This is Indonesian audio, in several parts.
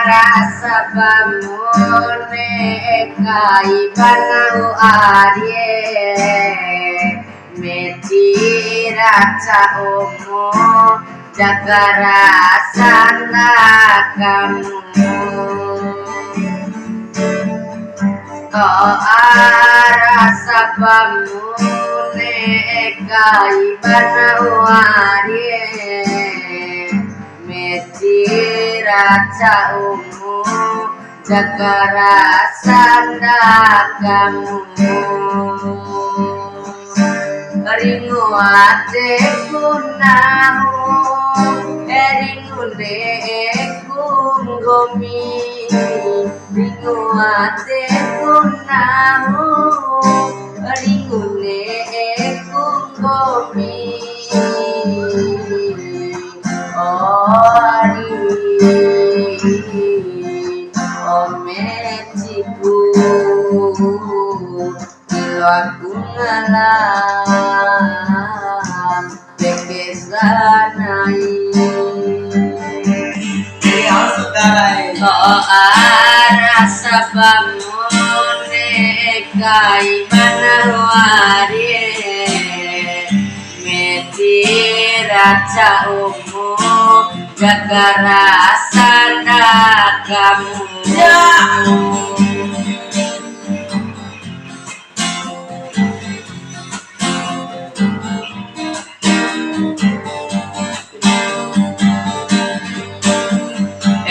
rasa pamune kaibanau arye metira caumu jagara sana kamu rasa pamune kaibanau arye metira caumu jagara sana kamu ringu ate kunahu ringu deku ngomi ringu ate kunahu ringu deku ngomi ometiku aku ngalam bekesanai rasa pamune kaibanau arye metira caumu jagara sana kamu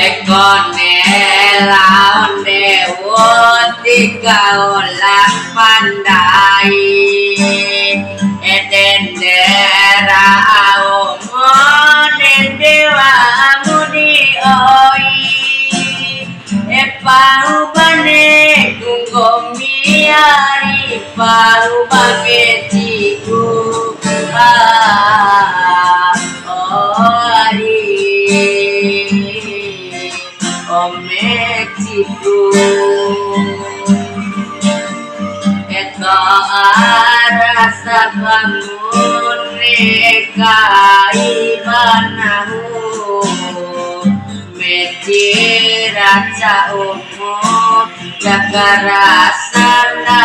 Ekone laon dewo tiga olah pandai eden dera aomo dewa mudi oi epau bane gungomi ari pau bage ciku ometiku eka rasa pamune kaibanahu metira caumu jagara sana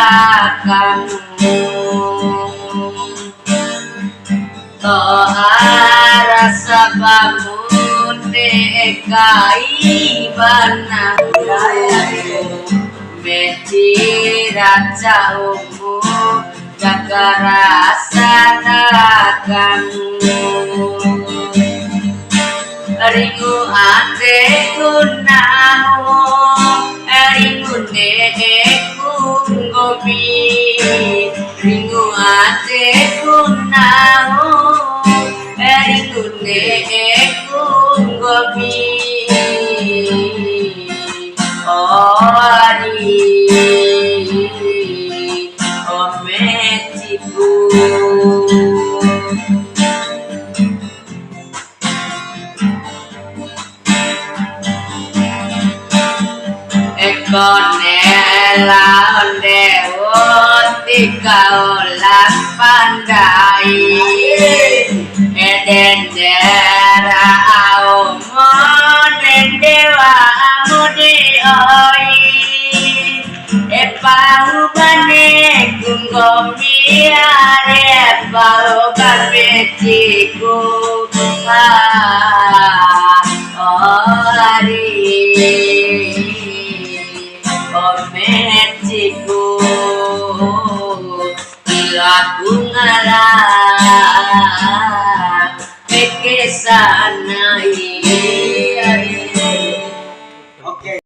kamu rasa pamune kaibanahu metira caumu jagara sana kamu ringu ate kunahu ringu deku ngomi ringu ate kunahu ringu deku ngomi ometiku ekone laon dewo tiga olah pandai eden dera aomo dewa mudi oi epau bane gungomi are epau bane ciku ometiku aku ngalam bekesanai